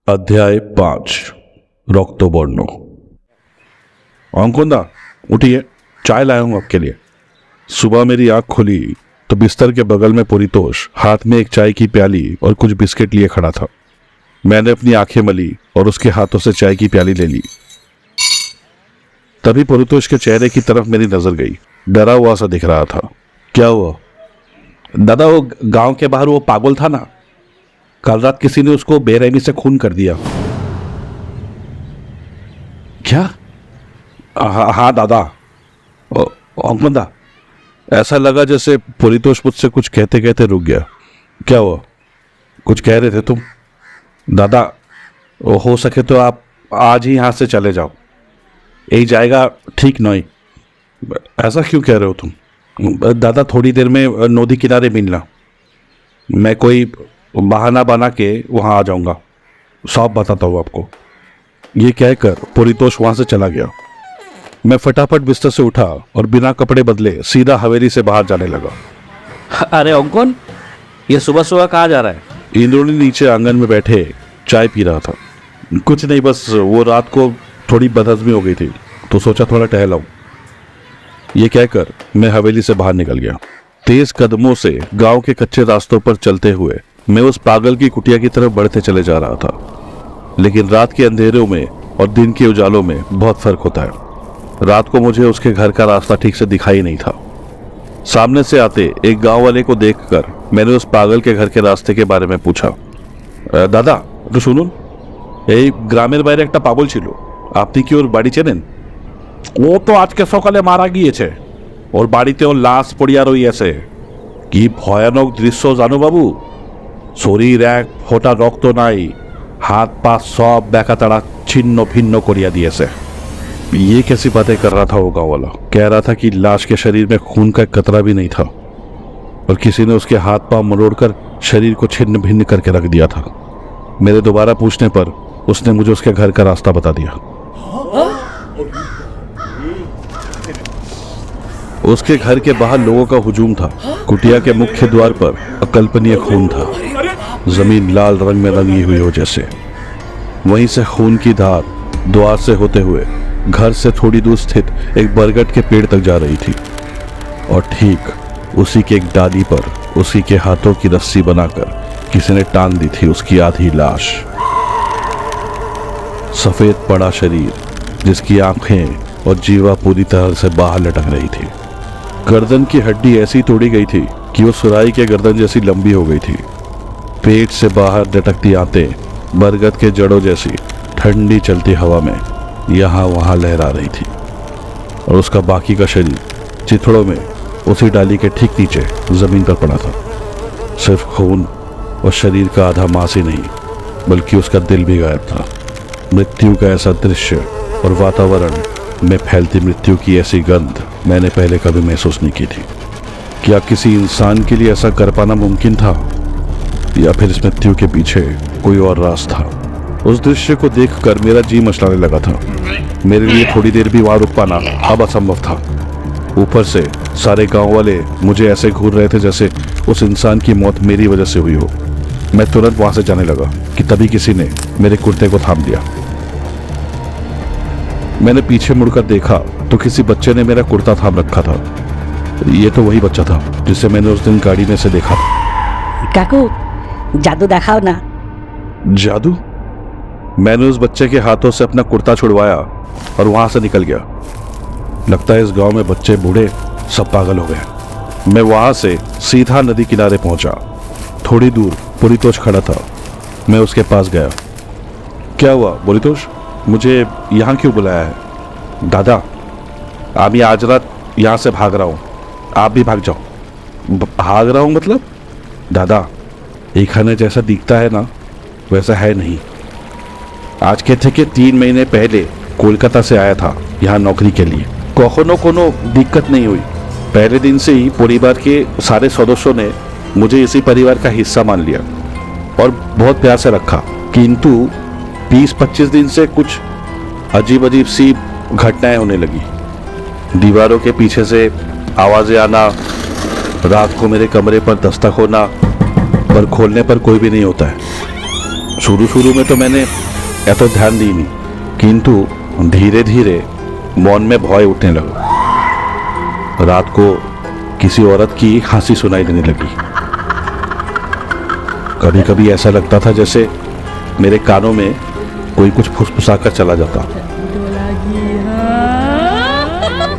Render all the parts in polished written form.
अध्याय 5 रक्तवर्ण। अंकुंदा उठिए, चाय लाया हूं आपके लिए। सुबह मेरी आंख खुली तो बिस्तर के बगल में परितोष हाथ में एक चाय की प्याली और कुछ बिस्किट लिए खड़ा था। मैंने अपनी आंखें मली और उसके हाथों से चाय की प्याली ले ली। तभी परितोष के चेहरे की तरफ मेरी नजर गई। डरा हुआ सा दिख रहा था। क्या हुआ? दादा, वो गांव के बाहर वो पागल था ना, कल रात किसी ने उसको बेरहमी से खून कर दिया। क्या? हाँ दादा। अंकुंदा, ऐसा लगा जैसे परितोष मुझसे कुछ कहते कहते रुक गया। क्या हुआ? कुछ कह रहे थे तुम? दादा, हो सके तो आप आज ही यहां से चले जाओ, यही जाएगा ठीक नहीं। ऐसा क्यों कह रहे हो तुम? दादा, थोड़ी देर में नदी किनारे मिलना, मैं कोई बहाना बना के वहां आ जाऊंगा, साफ बताता हूं आपको। ये कहकर परितोष वहां से चला गया। मैं फटाफट बिस्तर से उठा और बिना कपड़े बदले सीधा हवेली से बाहर जाने लगा। अरे अंकुन, ये सुबह सुबह कहाँ जा रहा है? इंद्रोणी नीचे आंगन में बैठे चाय पी रहा था। कुछ नहीं, बस वो रात को थोड़ी बदहजमी हो गई थी तो सोचा थोड़ा टहलाऊं। ये कहकर मैं हवेली से बाहर निकल गया। तेज कदमों से गांव के कच्चे रास्तों पर चलते हुए मैं उस पागल की कुटिया की तरफ बढ़ते चले जा रहा था। लेकिन रात के अंधेरों में और दिन के उजालों में बहुत फर्क होता है। रात को मुझे उसके घर का रास्ता ठीक से दिखाई नहीं था। सामने से आते एक गांव वाले को देखकर मैंने उस पागल के घर के रास्ते के बारे में पूछा। दादा तो শুনুন, এই গ্রামের বাইরে একটা পাগল ছিল, আপনি কি ওর বাড়ি চেনেন? ও তো আজকে সকালে মারা গিয়েছে, ওর বাড়িতে ওর লাশ পড়িয়া রইয়াছে। কি ভয়ানক দৃশ্য জানো বাবু, শরীর এক ফোঁটা রক্ত নাই, हाथ पा सब बैकाताड़ा छिन्न भिन्न करिया दिएছে। ये कैसी बातें कर रहा था वो गाँव वाला? कह रहा था कि लाश के शरीर में खून का कतरा भी नहीं था और किसी ने उसके हाथ पांव मरोड़कर शरीर को छिन्न भिन्न करके रख दिया था। मेरे दोबारा पूछने पर उसने मुझे उसके घर का रास्ता बता दिया। उसके घर के बाहर लोगों का हुजूम था। कुटिया के मुख्य द्वार पर अकल्पनीय खून था, जमीन लाल रंग में रंगी हुई हो जैसे। वहीं से खून की धार द्वार से होते हुए घर से थोड़ी दूर स्थित एक बरगद के पेड़ तक जा रही थी और ठीक उसी के एक डाली पर उसी के हाथों की रस्सी बनाकर किसी ने टांग दी थी उसकी आधी लाश। सफेद पड़ा शरीर, जिसकी आंखें और जीवा पूरी तरह से बाहर लटक रही थी। गर्दन की हड्डी ऐसी तोड़ी गई थी कि वो सुराही के गर्दन जैसी लंबी हो गई थी। पेट से बाहर लटकती आंतें बरगद के जड़ों जैसी ठंडी चलती हवा में यहाँ वहाँ लहरा रही थी और उसका बाकी का शरीर चिथड़ों में उसी डाली के ठीक नीचे जमीन पर पड़ा था। सिर्फ खून और शरीर का आधा मांस ही नहीं, बल्कि उसका दिल भी गायब था। मृत्यु का ऐसा दृश्य और वातावरण में फैलती मृत्यु की ऐसी गंध मैंने पहले कभी महसूस नहीं की थी। क्या किसी इंसान के लिए ऐसा कर पाना मुमकिन था, या फिर इस मृत्यु के पीछे कोई और राज था? उस दृश्य को देखकर मेरा जी मचलाने लगा था। मेरे लिए थोड़ी देर भी वहां रुक पाना अब असंभव था। ऊपर से सारे गांव वाले मुझे ऐसे घूर रहे थे जैसे उस इंसान की मौत मेरी वजह से हुई हो। मैं तुरंत वहां से जाने लगा कि तभी किसी ने मेरे कुर्ते को थाम लिया। मैंने पीछे मुड़कर देखा तो किसी बच्चे ने मेरा कुर्ता थाम रखा था। ये तो वही बच्चा था जिसे मैंने उस दिन गाड़ी में से देखा था। काकू, जादू दिखाओ ना। जादू? मैंने उस बच्चे के हाथों से अपना कुर्ता छुड़वाया और वहां से निकल गया। लगता है इस गांव में बच्चे बूढ़े सब पागल हो गए। मैं वहां से सीधा नदी किनारे पहुंचा। थोड़ी दूर परितोष खड़ा था। मैं उसके पास गया। क्या हुआ परितोष, मुझे यहाँ क्यों बुलाया है? दादा, আমি आज रात यहाँ से भाग रहा हूँ, आप भी भाग जाओ। भाग रहा हूँ मतलब? दादा, एखाने जैसा दिखता है ना, वैसा है नहीं। आज के थे कि 3 महीने पहले कोलकाता से आया था यहाँ नौकरी के लिए। कखनो कोनो दिक्कत नहीं हुई। पहले दिन से ही परिवार के सारे सदस्यों ने मुझे इसी परिवार का हिस्सा मान लिया और बहुत प्यार से रखा। किंतु 20-25 दिन से कुछ अजीब अजीब सी घटनाएं होने लगी। दीवारों के पीछे से आवाजें आना, रात को मेरे कमरे पर दस्तक होना, पर खोलने पर कोई भी नहीं होता है। शुरू शुरू में तो मैंने এত ध्यान दी नहीं, किंतु धीरे धीरे मन में भय उठने लगा। रात को किसी औरत की हंसी सुनाई देने लगी। कभी कभी ऐसा लगता था जैसे मेरे कानों में कोई कुछ फुसफुसा कर चला जाता।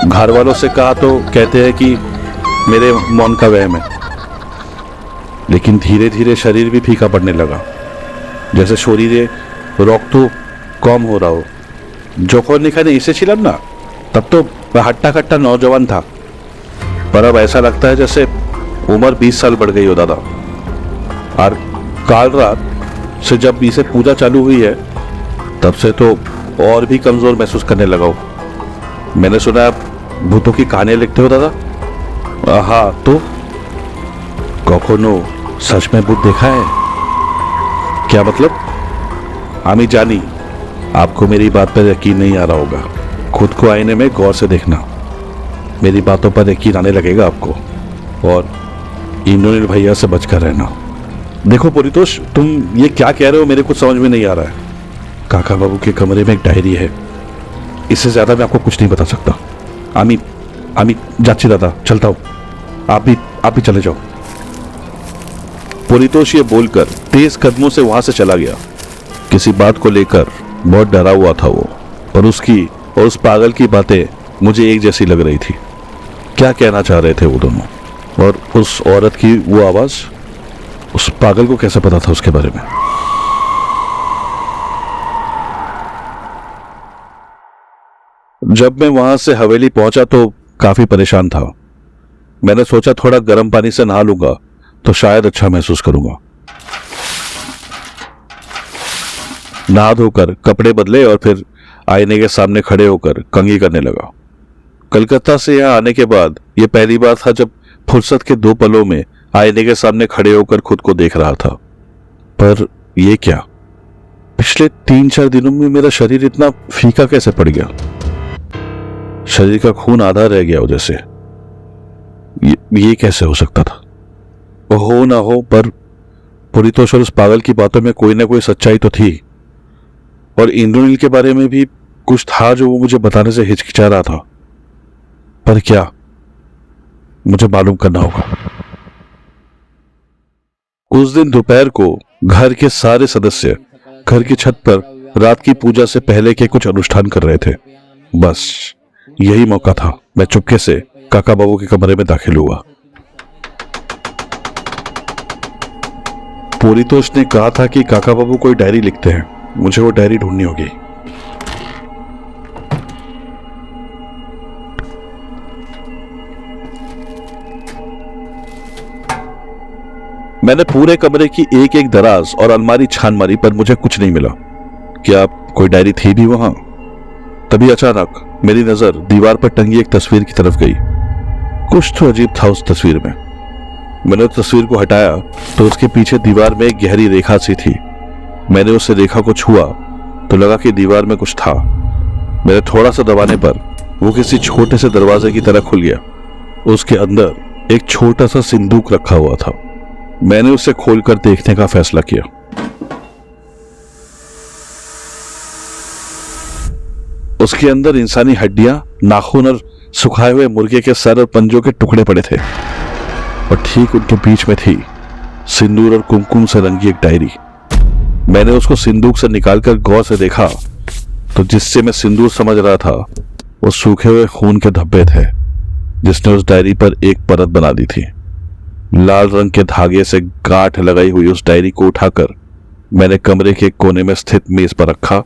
घर वालों से कहा तो कहते हैं कि मेरे मन का वहम है, लेकिन धीरे धीरे शरीर भी फीका पड़ने लगा, जैसे शरीरे রক্ত कम हो रहा हो। যখন এখানে এসেছিলাম না, तब तो मैं हट्टा कट्टा नौजवान था, पर अब ऐसा लगता है जैसे उम्र 20 साल बढ़ गई हो दादा। और काल रात से जब इसे पूजा चालू हुई है, तब से तो और भी कमजोर महसूस करने लगा हूं। मैंने सुना आप भूतों की कहानियां लिखते हो दादा। हाँ, तो कखनो सच में भूत देखा है? क्या मतलब? आमी जानी आपको मेरी बात पर यकीन नहीं आ रहा होगा। खुद को आईने में गौर से देखना, मेरी बातों पर यकीन आने लगेगा आपको। और इंद्रनील भैया से बचकर रहना। देखो परितोष, तुम ये क्या कह रहे हो मेरे कुछ समझ में नहीं आ रहा है। काका बाबू के कमरे में एक डायरी है, इससे ज्यादा मैं आपको कुछ नहीं बता सकता। आमी आमी जाची दादा, चलता हूं, आप भी चले जाओ। परितोष ये बोलकर तेज कदमों से वहां से चला गया। किसी बात को लेकर बहुत डरा हुआ था वो, पर उसकी और उस पागल की बातें मुझे एक जैसी लग रही थी। क्या कहना चाह रहे थे वो दोनों? और उस औरत की वो आवाज, उस पागल को कैसे पता था उसके बारे में? जब मैं वहां से हवेली पहुंचा तो काफी परेशान था। मैंने सोचा थोड़ा गर्म पानी से नहा लूंगा तो शायद अच्छा महसूस करूंगा। नहा धोकर कपड़े बदले और फिर आईने के सामने खड़े होकर कंघी करने लगा। कलकत्ता से यहाँ आने के बाद ये पहली बार था जब फुर्सत के 2 पलों में आईने के सामने खड़े होकर खुद को देख रहा था। पर ये क्या, पिछले 3-4 दिनों में मेरा शरीर इतना फीका कैसे पड़ गया? शरीर का खून आधा रह गया हो जैसे। ये कैसे हो सकता था? हो ना हो, पर परितोष और उस पागल की बातों में कोई ना कोई सच्चाई तो थी। और इंद्रनील के बारे में भी कुछ था जो वो मुझे बताने से हिचकिचा रहा था। पर क्या, मुझे मालूम करना होगा। उस दिन दोपहर को घर के सारे सदस्य घर की छत पर रात की पूजा से पहले के कुछ अनुष्ठान कर रहे थे। बस यही मौका था। मैं चुपके से काका बाबू के कमरे में दाखिल हुआ। परितोष ने कहा था कि काका बाबू कोई डायरी लिखते हैं, मुझे वो डायरी ढूंढनी होगी। मैंने पूरे कमरे की एक एक दराज और अलमारी छान मारी, पर मुझे कुछ नहीं मिला। क्या कोई डायरी थी भी वहां? तभी अचानक मेरी नजर दीवार पर टंगी एक तस्वीर की तरफ गई। कुछ तो अजीब था उस तस्वीर में। मैंने उस तस्वीर को हटाया तो उसके पीछे दीवार में एक गहरी रेखा सी थी। मैंने उस रेखा को छुआ तो लगा कि दीवार में कुछ था। मेरे थोड़ा सा दबाने पर वो किसी छोटे से दरवाजे की तरह खुल गया। उसके अंदर एक छोटा सा सिंदूक रखा हुआ था। मैंने उसे खोलकर देखने का फैसला किया। उसके अंदर इंसानी हड्डियां, नाखून और सुखाए हुए मुर्गे के सर और पंजों के टुकड़े पड़े थे। और ठीक उनके बीच में थी सिंदूर और कुमकुम से रंगी एक डायरी। मैंने उसको सिंदूक से निकालकर गौर से देखा तो जिससे मैं सिंदूर समझ रहा था वो सूखे हुए खून के धब्बे थे, जिसने उस डायरी पर एक परत बना दी थी। लाल रंग के धागे से गांठ लगाई हुई उस डायरी को उठाकर मैंने कमरे के कोने में स्थित मेज पर रखा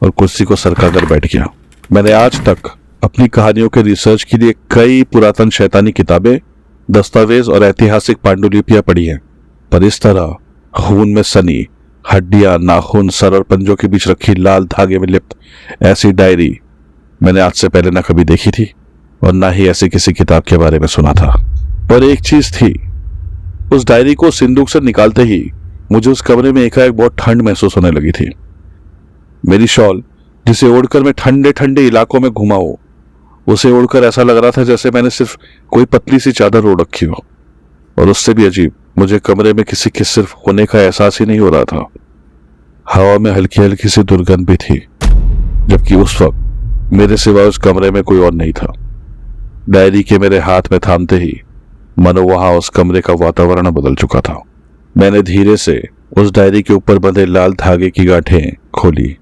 और कुर्सी को सरकाकर बैठ गया। मैंने आज तक अपनी कहानियों के रिसर्च के लिए कई पुरातन शैतानी किताबें, दस्तावेज और ऐतिहासिक पांडुलिपियां पढ़ी हैं, पर इस तरह खून में सनी हड्डियां, नाखून, सर और पंजों के बीच रखी लाल धागे में लिप्त ऐसी डायरी मैंने आज से पहले न कभी देखी थी और ना ही ऐसी किसी किताब के बारे में सुना था। पर एक चीज थी, उस डायरी को सिंदूक से निकालते ही मुझे उस कमरे में एकाएक बहुत ठंड महसूस होने लगी थी। मेरी शॉल, जिसे ओढ़कर मैं ठंडे ठंडे इलाकों में घुमा हूं, उसे ओढ़कर ऐसा लग रहा था जैसे मैंने सिर्फ कोई पतली सी चादर ओढ़ रखी हो। और उससे भी अजीब, मुझे कमरे में किसी के सिर्फ होने का एहसास ही नहीं हो रहा था। हवा में हल्की हल्की सी दुर्गंध भी थी, जबकि उस वक्त मेरे सिवा उस कमरे में कोई और नहीं था। डायरी के मेरे हाथ में थामते ही मानो वहां उस कमरे का वातावरण बदल चुका था। मैंने धीरे से उस डायरी के ऊपर बंधे लाल धागे की गांठें खोली।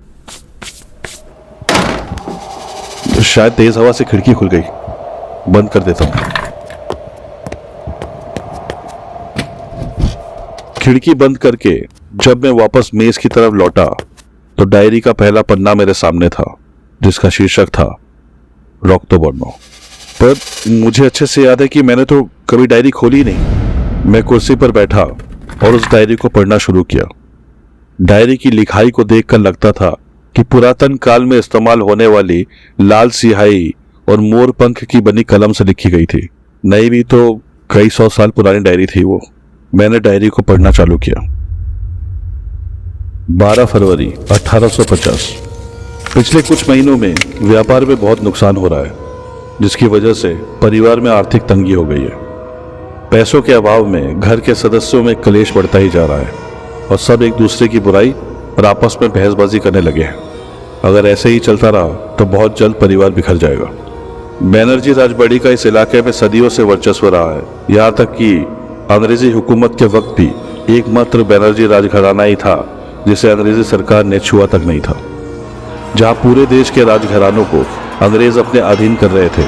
शायद तेज हवा से खिड़की खुल गई। बंद कर देता हूं। खिड़की बंद करके जब मैं वापस मेज की तरफ लौटा तो डायरी का पहला पन्ना मेरे सामने था, जिसका शीर्षक था रॉक तो बर्नो। पर मुझे अच्छे से याद है कि मैंने तो कभी डायरी खोली नहीं। मैं कुर्सी पर बैठा और उस डायरी को पढ़ना शुरू किया। डायरी की लिखाई को देखकर लगता था कि पुरातन काल में इस्तेमाल होने वाली लाल सिहाई और मोर पंख की बनी कलम से लिखी गई थी। नहीं भी तो कई 100 साल पुरानी डायरी थी वो। मैंने डायरी को पढ़ना चालू किया। 12 फरवरी 1850। पिछले कुछ महीनों में व्यापार में बहुत नुकसान हो रहा है, जिसकी वजह से परिवार में आर्थिक तंगी हो गई है। पैसों के अभाव में घर के सदस्यों में कलेश बढ़ता ही जा रहा है और सब एक दूसरे की बुराई और आपस में बहसबाजी करने लगे हैं। अगर ऐसे ही चलता रहा तो बहुत जल्द परिवार बिखर जाएगा। बैनर्जी राजबाड़ी का इस इलाके में सदियों से वर्चस्व रहा है। यहाँ तक कि अंग्रेजी हुकूमत के वक्त भी एकमात्र बैनर्जी राजघराना ही था जिसे अंग्रेजी सरकार ने छुआ तक नहीं था। जहाँ पूरे देश के राजघरानों को अंग्रेज अपने अधीन कर रहे थे,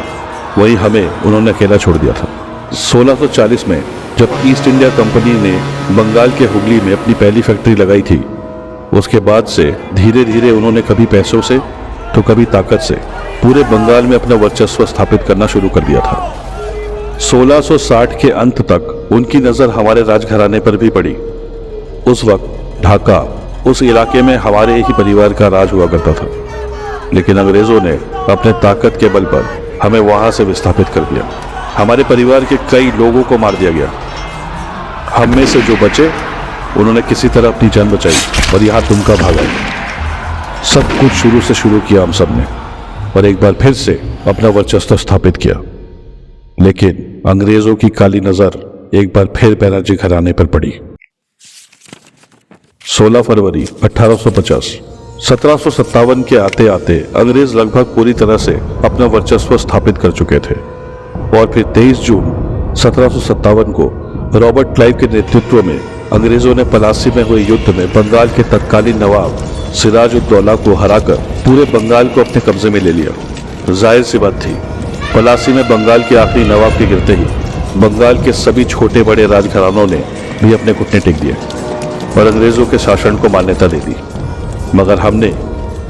वहीं हमें उन्होंने अकेला छोड़ दिया था। 1640 में जब ईस्ट इंडिया कंपनी ने बंगाल के हुगली में अपनी पहली फैक्ट्री लगाई थी, उसके बाद से धीरे धीरे उन्होंने कभी पैसों से तो कभी ताकत से पूरे बंगाल में अपना वर्चस्व स्थापित करना शुरू कर दिया था। 1660 के अंत तक उनकी नजर हमारे राजघराने पर भी पड़ी। उस वक्त ढाका उस इलाके में हमारे ही परिवार का राज हुआ करता था, लेकिन अंग्रेजों ने अपने ताकत के बल पर हमें वहां से विस्थापित कर दिया। हमारे परिवार के कई लोगों को मार दिया गया। हम में से जो बचे उन्होंने किसी तरह अपनी जान बचाई और यहाँ तुमका भागा। सब कुछ शुरू से शुरू किया हम सब ने और एक बार फिर से अपना वर्चस्व स्थापित किया। लेकिन अंग्रेजों की काली नजर एक बार फिर बैनर्जी घराने पर पड़ी। 16 फरवरी 1850। 1757 के आते आते अंग्रेज लगभग पूरी तरह से अपना वर्चस्व स्थापित कर चुके थे और फिर 23 जून 1757 को रॉबर्ट क्लाइव के नेतृत्व में अंग्रेजों ने पलासी में हुए युद्ध में बंगाल के तत्कालीन नवाब सिराज-उद-दौला को हराकर पूरे बंगाल को अपने कब्जे में ले लिया। जाहिर सी बात थी, पलासी में बंगाल के आखिरी नवाब के गिरते ही बंगाल के सभी छोटे बड़े राजघरानों ने भी अपने घुटने टेक दिए और अंग्रेजों के शासन को मान्यता दे दी। मगर हमने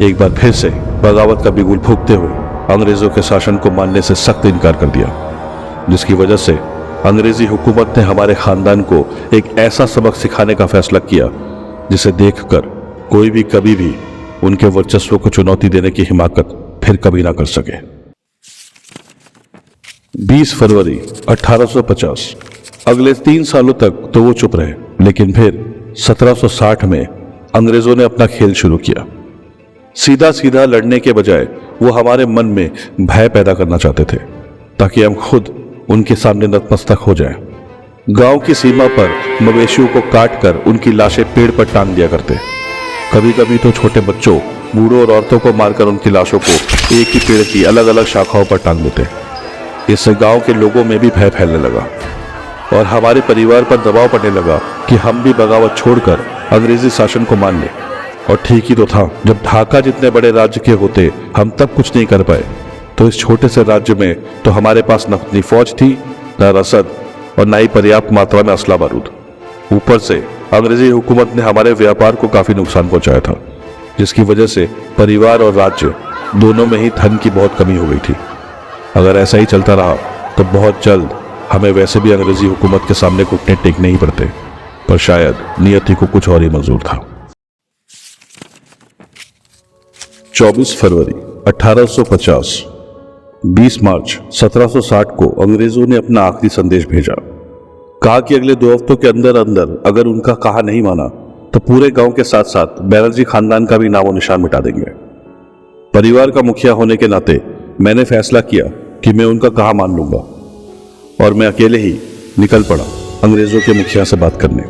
एक बार फिर से बगावत का बिगुल फूंकते हुए अंग्रेजों के शासन को मानने से सख्त इनकार कर दिया, जिसकी वजह से अंग्रेजी हुकूमत ने हमारे खानदान को एक ऐसा सबक सिखाने का फैसला किया जिसे देखकर कोई भी कभी भी उनके वर्चस्व को चुनौती देने की हिमाकत फिर कभी ना कर सके। 20 फरवरी 1850। अगले 3 सालों तक तो वो चुप रहे, लेकिन फिर 1760 में अंग्रेजों ने अपना खेल शुरू किया। सीधा सीधा लड़ने के बजाय वो हमारे मन में भय पैदा करना चाहते थे ताकि हम खुद उनके सामने नतमस्तक हो जाएं। गांव की सीमा पर मवेशियों को काटकर उनकी लाशें पेड़ पर टांग दिया करते। कभी कभी तो छोटे बच्चों, बूढ़ों और औरतों को मारकर उनकी लाशों को एक ही पेड़ की अलग अलग शाखाओं पर टांग देते। इससे गांव के लोगों में भी भय फैलने लगा और हमारे परिवार पर दबाव पड़ने लगा कि हम भी बगावत छोड़कर अंग्रेजी शासन को मान लें। और ठीक ही तो था, जब ढाका जितने बड़े राज्य के होते हम तब कुछ नहीं कर पाए, तो इस छोटे से राज्य में तो हमारे पास न अपनी फौज थी, न रसद और न ही पर्याप्त मात्रा में असला बारूद। ऊपर से अंग्रेजी हुकूमत ने हमारे व्यापार को काफी नुकसान पहुंचाया था, जिसकी वजह से परिवार और राज्य दोनों में ही धन की बहुत कमी हो गई थी। अगर ऐसा ही चलता रहा तो बहुत जल्द हमें वैसे भी अंग्रेजी हुकूमत के सामने घुटने टेकने ही पड़ते, पर शायद नियति को कुछ और ही मंजूर था। 24 फरवरी 1850। 20 मार्च 1760 को अंग्रेजों ने अपना आखिरी संदेश भेजा। कहा कि अगले 2 हफ्तों के अंदर अंदर अगर उनका कहा नहीं माना तो पूरे गांव के साथ साथ बैनर्जी खानदान का भी नामो निशान मिटा देंगे। परिवार का मुखिया होने के नाते मैंने फैसला किया कि मैं उनका कहा मान लूंगा और मैं अकेले ही निकल पड़ा अंग्रेजों के मुखिया से बात करने।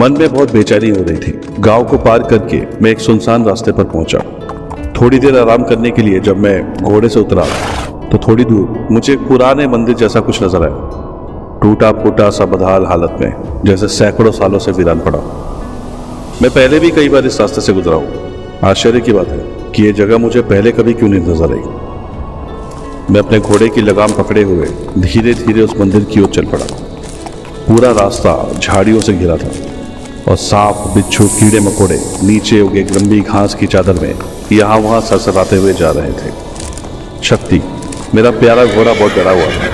मन में बहुत बेचैनी हो रही थी। गांव को पार करके मैं एक सुनसान रास्ते पर पहुंचा। थोड़ी देर आराम करने के लिए जब मैं घोड़े से उतरा तो थोड़ी दूर मुझे एक पुराने मंदिर जैसा कुछ नजर आया, टूटा फूटा सा बदहाल हालत में, जैसे सैकड़ों सालों से वीरान पड़ा। मैं पहले भी कई बार इस रास्ते से गुजरा हूं। आश्चर्य की बात है कि यह जगह मुझे पहले कभी क्यों नहीं नजर आई। मैं अपने घोड़े की लगाम पकड़े हुए धीरे धीरे उस मंदिर की ओर चल पड़ा। पूरा रास्ता झाड़ियों से घिरा था और सांप, बिच्छू, कीड़े मकोड़े नीचे उगे लंबी घास की चादर में यहाँ वहाँ सरसराते हुए जा रहे थे। शक्ति, मेरा प्यारा घोड़ा, बहुत डरा हुआ था।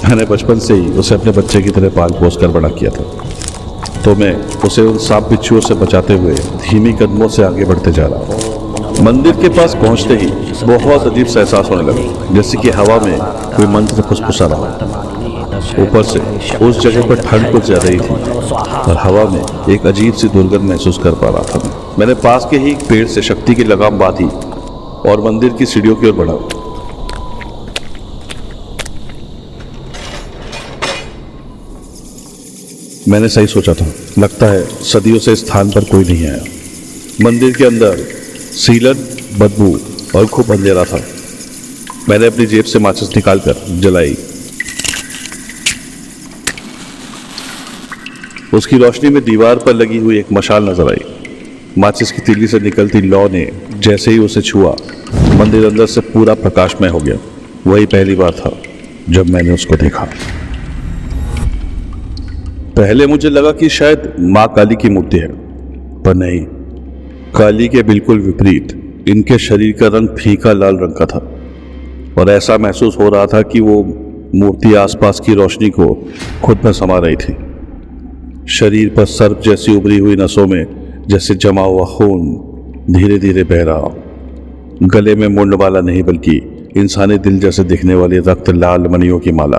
मैंने बचपन से ही उसे अपने बच्चे की तरह पाल पोस कर बड़ा किया था, तो मैं उसे उन सांप बिच्छुओं से बचाते हुए धीमी कदमों से आगे बढ़ते जा रहा। मंदिर के पास पहुंचते ही बहुत अजीब सा एहसास होने लगा, जैसे कि हवा में कोई मंत्र फुसफुसा रहा। ऊपर से उस जगह पर ठंड कुछ ज्यादा ही थी और हवा में एक अजीब सी दुर्गंध महसूस कर पा रहा था। मैंने पास के ही एक पेड़ से शक्ति की लगाम बांधी और मंदिर की सीढ़ियों की ओर बढ़ा। मैंने सही सोचा था, लगता है सदियों से इस स्थान पर कोई नहीं आया। मंदिर के अंदर सीलन, बदबू और खूब अंधेरा था। मैंने अपनी जेब से माचिस निकालकर जलाई। उसकी रोशनी में दीवार पर लगी हुई एक मशाल नजर आई। माचिस की तीली से निकलती लौ ने जैसे ही उसे छुआ, मंदिर अंदर से पूरा प्रकाशमय हो गया। वही पहली बार था जब मैंने उसको देखा। पहले मुझे लगा कि शायद माँ काली की मूर्ति है, पर नहीं, काली के बिल्कुल विपरीत इनके शरीर का रंग फीका लाल रंग का था और ऐसा महसूस हो रहा था कि वो मूर्ति आसपास की रोशनी को खुद में समा रही थी। शरीर पर सर्प जैसी उभरी हुई नसों में जैसे जमा हुआ खून धीरे धीरे बह रहा। गले में मुंड वाला नहीं बल्कि इंसानी दिल जैसे दिखने वाली रक्त लाल मणियों की माला।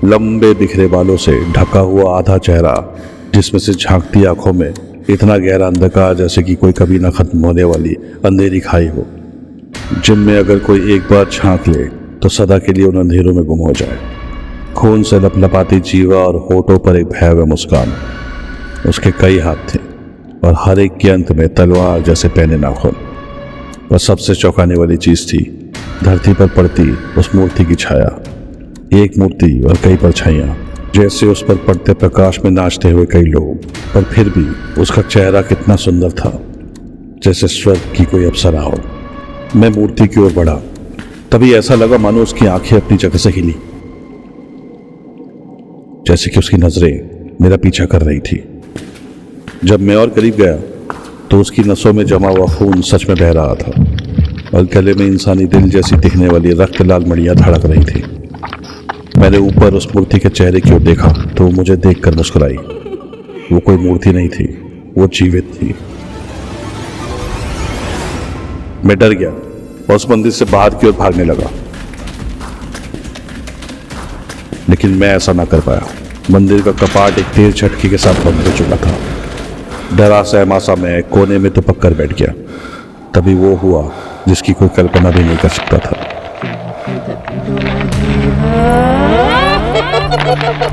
लंबे बिखरे बालों से ढका हुआ आधा चेहरा, जिसमें से झांकती आंखों में इतना गहरा अंधकार जैसे कि कोई कभी ना खत्म होने वाली अंधेरी खाई हो, जिनमें अगर कोई एक बार झांक ले तो सदा के लिए उन अंधेरों में गुम हो जाए। खून से लपलपाती जीवा और होठों पर एक भयावह मुस्कान। उसके कई हाथ थे और हर एक के अंत में तलवार जैसे पहने नाखून। और सबसे चौंकाने वाली चीज थी धरती पर पड़ती उस मूर्ति की छाया। एक मूर्ति और कई परछाइयां, जैसे उस पर पड़ते प्रकाश में नाचते हुए कई लोग, पर फिर भी उसका चेहरा कितना सुंदर था, जैसे स्वर्ग की कोई अप्सरा हो। मैं मूर्ति की ओर बढ़ा, तभी ऐसा लगा मानो उसकी आंखें अपनी जगह से हिली, जैसे कि उसकी नजरें मेरा पीछा कर रही थी। जब मैं और करीब गया तो उसकी नसों में जमा हुआ खून सच में बह रहा था और गले में इंसानी दिल जैसी दिखने वाली रक्त लाल मणियां धड़क रही थी। मैंने ऊपर उस मूर्ति के चेहरे की ओर देखा तो वो मुझे देखकर मुस्कुराई। वो कोई मूर्ति नहीं थी, वो जीवित थी। मैं डर गया और उस मंदिर से बाहर की ओर भागने लगा, लेकिन मैं ऐसा ना कर पाया। मंदिर का कपाट एक तेज झटके के साथ बंद हो चुका था। डरा सहमा सा मैं कोने में दुपक कर बैठ गया। तभी वो हुआ जिसकी कोई कल्पना भी नहीं कर सकता था।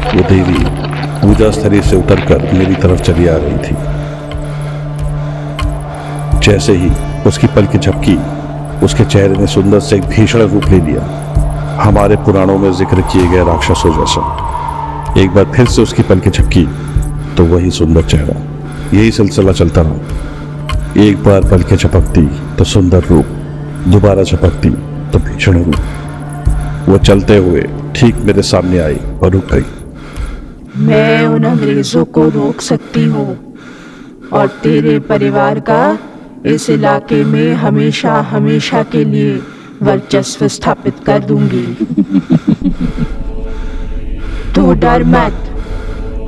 वो देवी पूजा स्थली से उतरकर मेरी तरफ चली आ रही थी। जैसे ही उसकी पलकें झपकी, उसके चेहरे ने सुंदर से एक भीषण रूप ले लिया, हमारे पुराणों में जिक्र किए गए राक्षसों जैसा। एक बार फिर से उसकी पलकें झपकी तो वही सुंदर चेहरा। यही सिलसिला चलता रहा। एक बार पलकें झपकती तो सुंदर रूप, दोबारा झपकती तो भीषण रूप। वो चलते हुए ठीक मेरे सामने आई और रुक गई। मैं उन अंग्रेजों को रोक सकती हूँ और तेरे परिवार का इस इलाके में हमेशा हमेशा के लिए वर्चस्व स्थापित कर दूंगी। तो डर मत,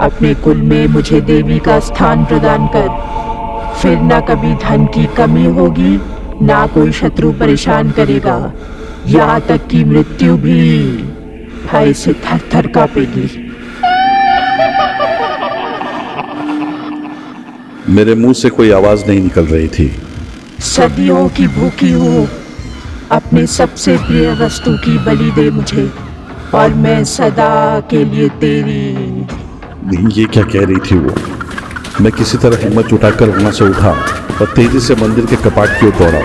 अपने कुल में मुझे देवी का स्थान प्रदान कर। फिर ना कभी धन की कमी होगी, ना कोई शत्रु परेशान करेगा, यहाँ तक कि मृत्यु भी भय से थर थर कांपेगी। मेरे मुंह से कोई आवाज नहीं निकल रही थी। सदियों की भूखी हूँ, अपने सबसे प्रिय वस्तु की बलि दे मुझे और मैं सदा के लिए तेरी ये क्या कह रही थी वो? मैं किसी तरह हिम्मत जुटाकर वहां से उठा और तेजी से मंदिर के कपाट की ओर दौड़ा।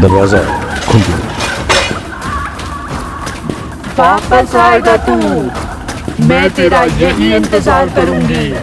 दरवाजा खुल गया। वापस आएगा तू, मैं तेरा यही इंतजार करूंगी।